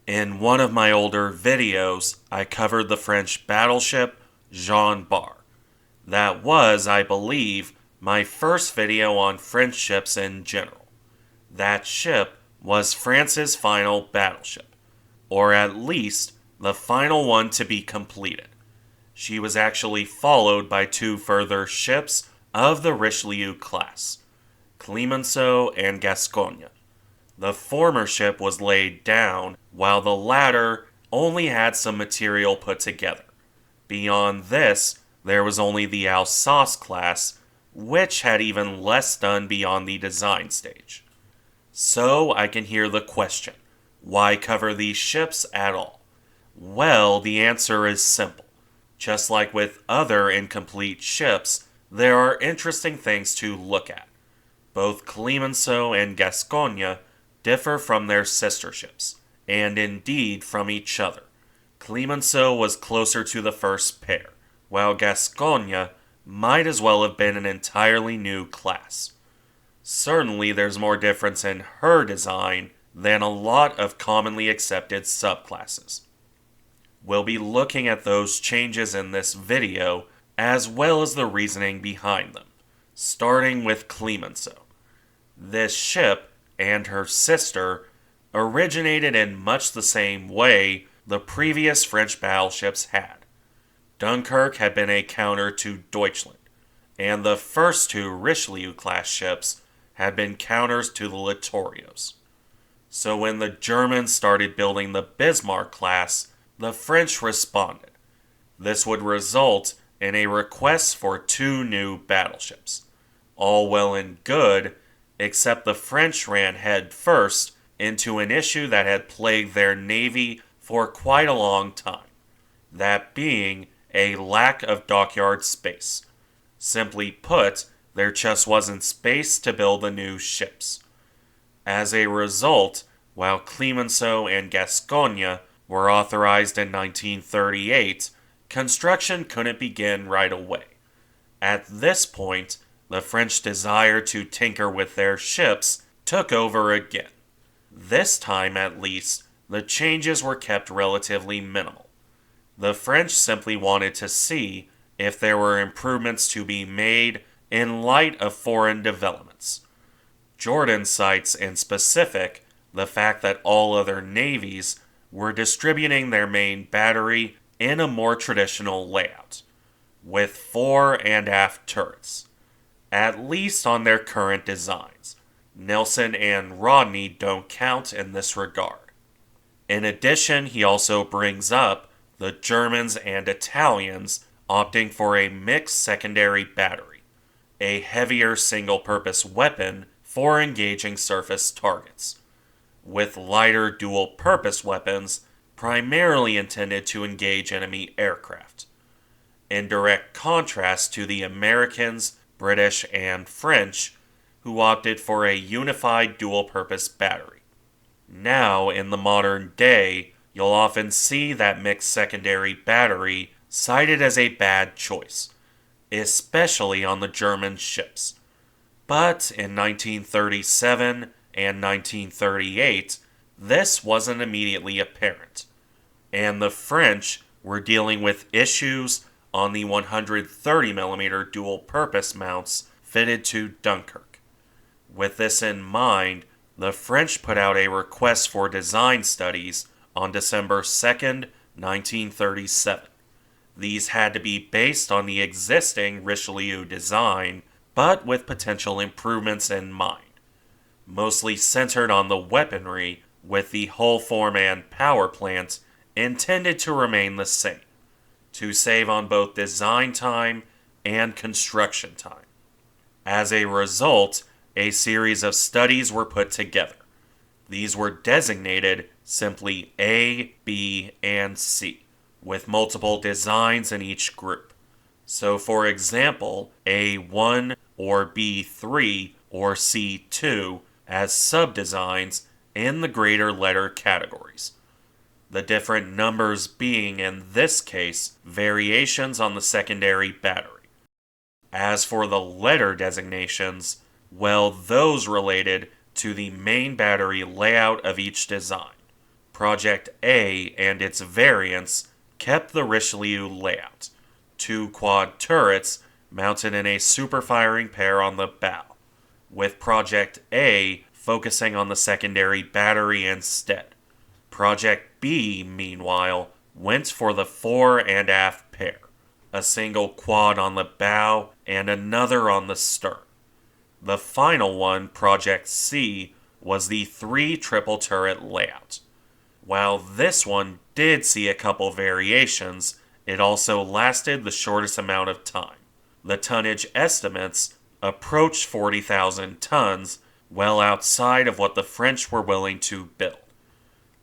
In one of my older videos, I covered the French battleship Jean Bart. That was, I believe, my first video on French ships in general. That ship was France's final battleship, or at least the final one to be completed. She was actually followed by two further ships of the Richelieu class, Clemenceau and Gascogne. The former ship was laid down, while the latter only had some material put together. Beyond this, there was only the Alsace class, which had even less done beyond the design stage. So I can hear the question, why cover these ships at all? Well, the answer is simple. Just like with other incomplete ships, there are interesting things to look at. Both Clemenceau and Gascogne differ from their sister ships, and indeed from each other. Clemenceau was closer to the first pair, while Gascogne might as well have been an entirely new class. Certainly there's more difference in her design than a lot of commonly accepted subclasses. We'll be looking at those changes in this video, as well as the reasoning behind them, starting with Clemenceau. This ship and her sister originated in much the same way the previous French battleships had. Dunkirk had been a counter to Deutschland, and the first two Richelieu-class ships had been counters to the Littorios. So when the Germans started building the Bismarck class, the French responded. This would result in a request for two new battleships. All well and good, except the French ran head first into an issue that had plagued their navy for quite a long time, that being a lack of dockyard space. Simply put, there just wasn't space to build the new ships. As a result, while Clemenceau and Gascogne were authorized in 1938, construction couldn't begin right away. At this point, the French desire to tinker with their ships took over again. This time, at least, the changes were kept relatively minimal. The French simply wanted to see if there were improvements to be made in light of foreign developments. Jordan cites in specific the fact that all other navies were distributing their main battery in a more traditional layout, with fore and aft turrets, at least on their current designs. Nelson and Rodney don't count in this regard. In addition, he also brings up the Germans and Italians opting for a mixed secondary battery, a heavier single-purpose weapon for engaging surface targets, with lighter dual-purpose weapons primarily intended to engage enemy aircraft, in direct contrast to the Americans, British, and French, who opted for a unified dual-purpose battery. Now, in the modern day, you'll often see that mixed secondary battery cited as a bad choice, especially on the German ships. But in 1937 and 1938, this wasn't immediately apparent, and the French were dealing with issues on the 130mm dual-purpose mounts fitted to Dunkirk. With this in mind, the French put out a request for design studies on December 2nd, 1937. These had to be based on the existing Richelieu design, but with potential improvements in mind, mostly centered on the weaponry, with the hull form and power plant intended to remain the same, to save on both design time and construction time. As a result, a series of studies were put together. These were designated simply A, B, and C, with multiple designs in each group. So for example, A1 or B3 or C2 as sub-designs in the greater letter categories. The different numbers being, in this case, variations on the secondary battery. As for the letter designations, well, those related to the main battery layout of each design, Project A and its variants kept the Richelieu layout, 2 quad turrets mounted in a super-firing pair on the bow, with Project A focusing on the secondary battery instead. Project B, meanwhile, went for the fore and aft pair, a single quad on the bow and another on the stern. The final one, Project C, was the 3 triple turret layout. While this one did see a couple variations, it also lasted the shortest amount of time. The tonnage estimates approached 40,000 tons, well outside of what the French were willing to build.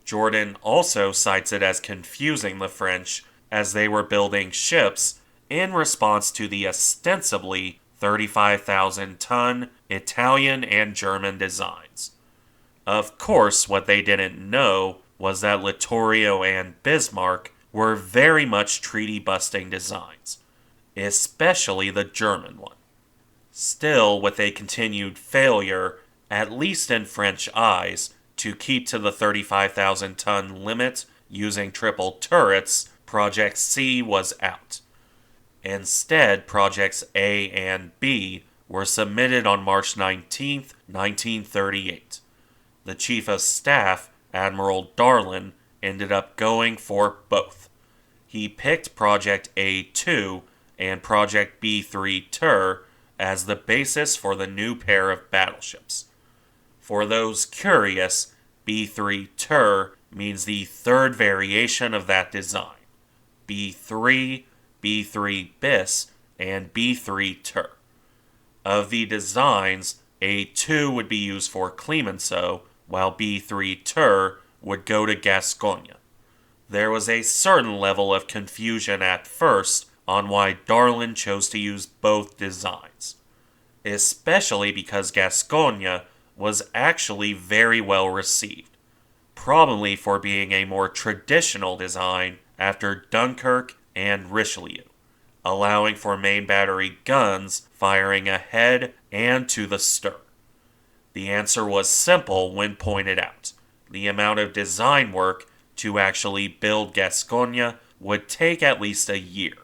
Jordan also cites it as confusing the French as they were building ships in response to the ostensibly 35,000-ton Italian and German designs. Of course, what they didn't know was that Littorio and Bismarck were very much treaty-busting designs, especially the German one. Still, with a continued failure, at least in French eyes, to keep to the 35,000-ton limit using triple turrets, Project C was out. Instead, Projects A and B were submitted on March 19, 1938. The Chief of Staff, Admiral Darlan, ended up going for both. He picked Project A2 and Project B3 Tur as the basis for the new pair of battleships. For those curious, B3 Tur means the third variation of that design. B3, B3 Bis, and B3 Tur. Of the designs, A2 would be used for Clemenceau, while B3 Tur would go to Gascogne. There was a certain level of confusion at first on why Darlan chose to use both designs, especially because Gascogne was actually very well received, probably for being a more traditional design after Dunkirk and Richelieu, allowing for main battery guns firing ahead and to the stern. The answer was simple when pointed out. The amount of design work to actually build Gascogne would take at least a year.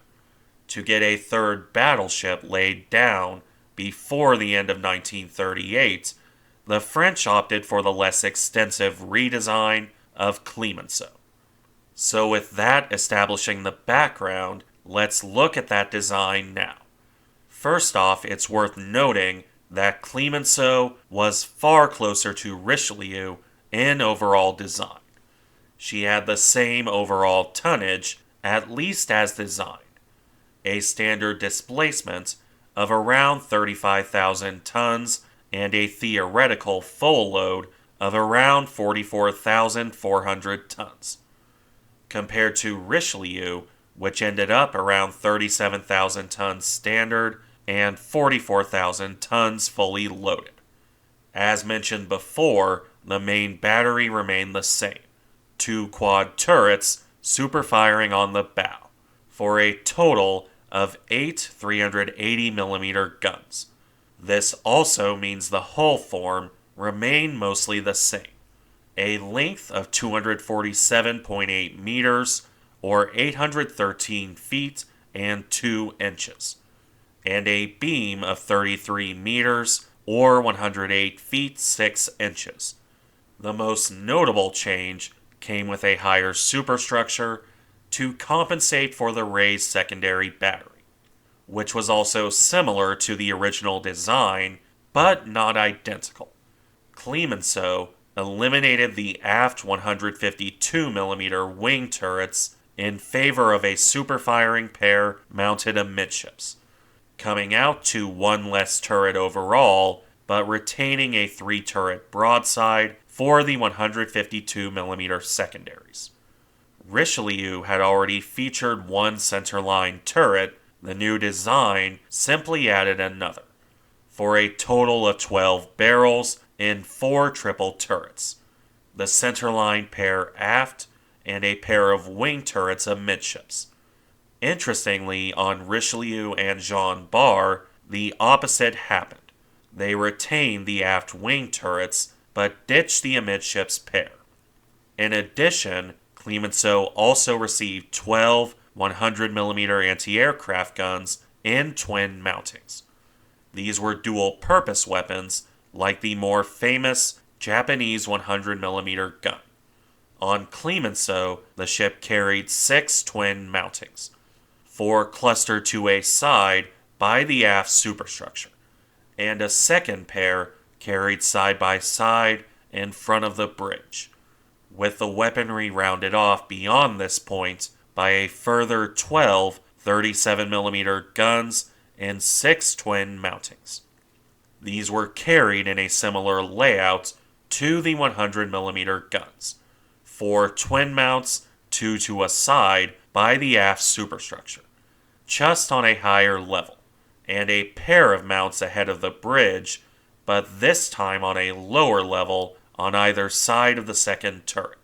To get a third battleship laid down before the end of 1938, the French opted for the less extensive redesign of Clemenceau. So with that establishing the background, let's look at that design now. First off, it's worth noting that Clemenceau was far closer to Richelieu in overall design. She had the same overall tonnage, at least as designed, a standard displacement of around 35,000 tons and a theoretical full load of around 44,400 tons, compared to Richelieu, which ended up around 37,000 tons standard and 44,000 tons fully loaded. As mentioned before, the main battery remained the same, 2 quad turrets super-firing on the bow, for a total of 8 380mm guns. This also means the hull form remained mostly the same, a length of 247.8 meters, or 813 feet and 2 inches, and a beam of 33 meters, or 108 feet 6 inches. The most notable change came with a higher superstructure to compensate for the raised secondary battery, which was also similar to the original design, but not identical. Clemenceau eliminated the aft 152mm wing turrets in favor of a super-firing pair mounted amidships, coming out to 1 less turret overall, but retaining a 3-turret broadside for the 152mm secondaries. Richelieu had already featured 1 centerline turret. The new design simply added another, for a total of 12 barrels in 4 triple turrets, the centerline pair aft, and a pair of wing turrets amidships. Interestingly, on Richelieu and Jean Bart, the opposite happened. They retained the aft wing turrets, but ditched the amidships pair. In addition, Clemenceau also received 12 100mm anti-aircraft guns in twin mountings. These were dual-purpose weapons, like the more famous Japanese 100mm gun. On Clemenceau, the ship carried 6 twin mountings, 4 clustered to a side by the aft superstructure, and a second pair carried side by side in front of the bridge, with the weaponry rounded off beyond this point by a further 12 37mm guns and 6 twin mountings. These were carried in a similar layout to the 100mm guns, 4 twin mounts, 2 to a side by the aft superstructure, just on a higher level, and a pair of mounts ahead of the bridge, but this time on a lower level on either side of the second turret.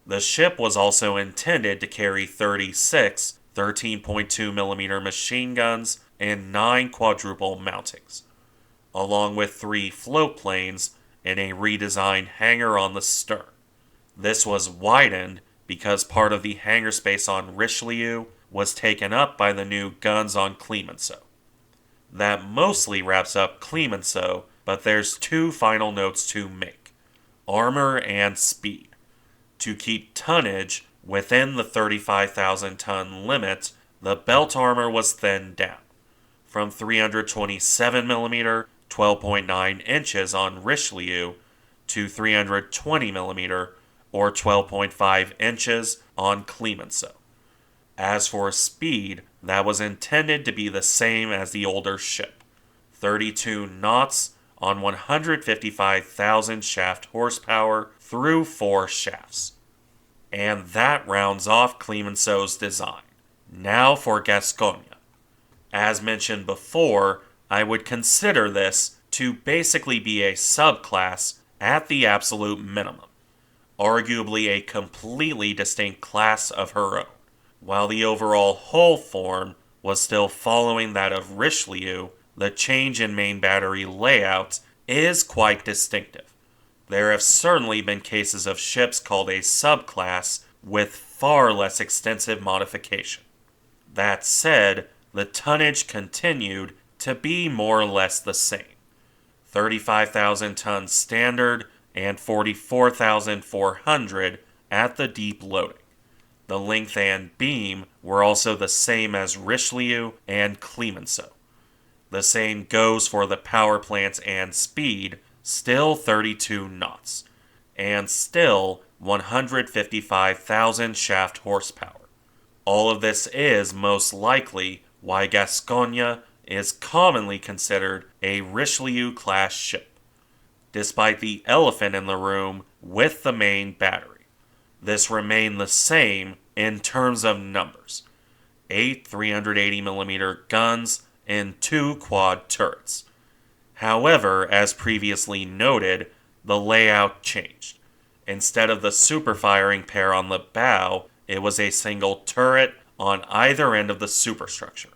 The ship was also intended to carry 36 13.2mm machine guns and 9 quadruple mountings, along with 3 float planes and a redesigned hangar on the stern. This was widened because part of the hangar space on Richelieu was taken up by the new guns on Clemenceau. That mostly wraps up Clemenceau, but there's 2 final notes to make: armor and speed. To keep tonnage within the 35,000-ton limit, the belt armor was thinned down from 327mm 12.9 inches on Richelieu to 320mm or 12.5 inches on Clemenceau. As for speed, that was intended to be the same as the older ship, 32 knots on 155,000 shaft horsepower through 4 shafts. And that rounds off Clemenceau's design. Now for Gascogne. As mentioned before, I would consider this to basically be a subclass at the absolute minimum, arguably a completely distinct class of her own. While the overall hull form was still following that of Richelieu, the change in main battery layout is quite distinctive. There have certainly been cases of ships called a subclass with far less extensive modification. That said, the tonnage continued to be more or less the same: 35,000 tons standard and 44,400 at the deep loading. The length and beam were also the same as Richelieu and Clemenceau. The same goes for the power plants and speed, still 32 knots, and still 155,000 shaft horsepower. All of this is most likely why Gascogne is commonly considered a Richelieu-class ship, despite the elephant in the room with the main battery. This remained the same in terms of numbers: 8 380mm guns and 2 quad turrets. However, as previously noted, the layout changed. Instead of the super-firing pair on the bow, it was a single turret on either end of the superstructure,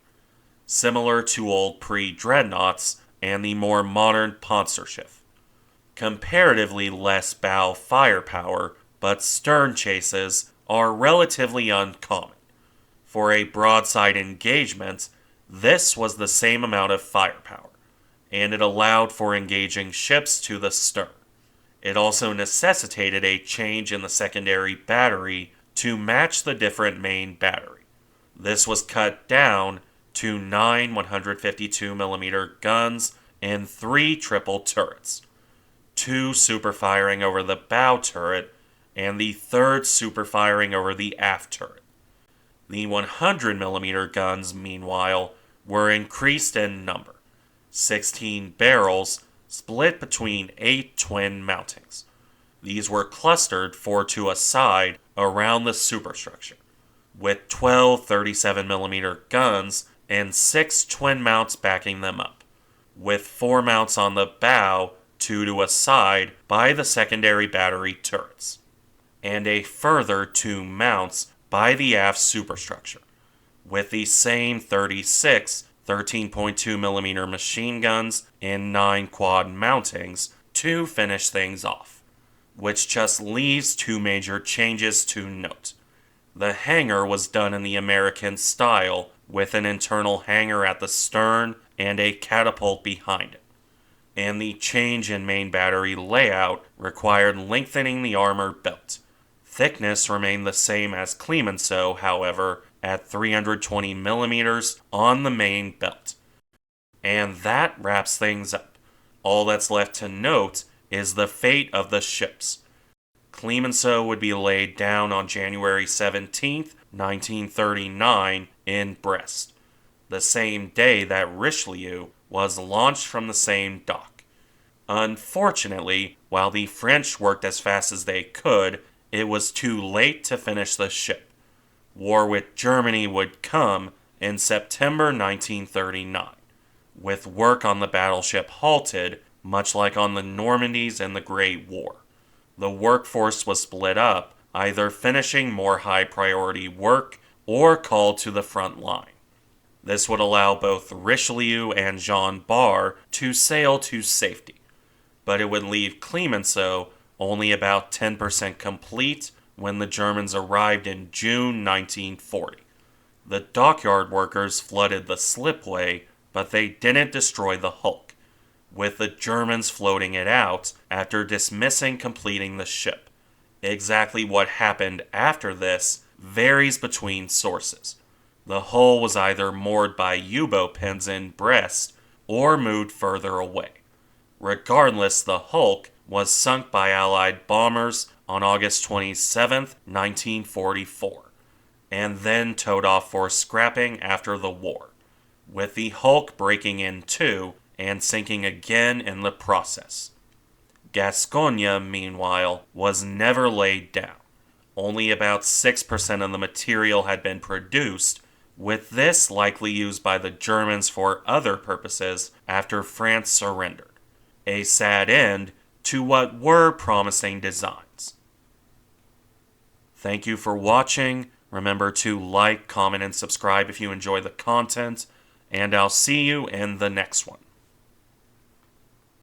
similar to old pre-dreadnoughts and the more modern Panzerschiff. Comparatively less bow firepower, but stern chases are relatively uncommon. For a broadside engagement, this was the same amount of firepower, and it allowed for engaging ships to the stern. It also necessitated a change in the secondary battery to match the different main battery. This was cut down to 9 152mm guns and 3 triple turrets, 2 super-firing over the bow turret, and the 3rd super-firing over the aft turret. The 100mm guns, meanwhile, were increased in number: 16 barrels split between 8 twin mountings. These were clustered 4 to a side around the superstructure, with 12 37mm guns and 6 twin mounts backing them up, with 4 mounts on the bow, 2 to a side by the secondary battery turrets, and a further 2 mounts by the aft superstructure, with the same 36 13.2mm machine guns and 9 quad mountings to finish things off. which just leaves two major changes to note. The hangar was done in the American style, with an internal hangar at the stern and a catapult behind it. And the change in main battery layout required lengthening the armor belt. Thickness remained the same as Clemenceau, however, at 320 millimeters on the main belt. And that wraps things up. All that's left to note is the fate of the ships. Clemenceau would be laid down on January 17, 1939, in Brest, the same day that Richelieu was launched from the same dock. Unfortunately, while the French worked as fast as they could, it was too late to finish the ship. War with Germany would come in September 1939, with work on the battleship halted, much like on the Normandies in the Great War. The workforce was split up, either finishing more high-priority work or called to the front line. This would allow both Richelieu and Jean Bart to sail to safety, but it would leave Clemenceau only about 10% complete when the Germans arrived in June 1940. The dockyard workers flooded the slipway, but they didn't destroy the hulk, with the Germans floating it out after dismissing completing the ship. Exactly what happened after this varies between sources. The hull was either moored by U-boat pins in Brest or moved further away. Regardless, the Hulk was sunk by Allied bombers on August 27, 1944, and then towed off for scrapping after the war, with the Hulk breaking in two and sinking again in the process. Gascogne, meanwhile, was never laid down. Only about 6% of the material had been produced, with this likely used by the Germans for other purposes after France surrendered. A sad end to what were promising designs. Thank you for watching. Remember to like, comment, and subscribe if you enjoy the content, and I'll see you in the next one.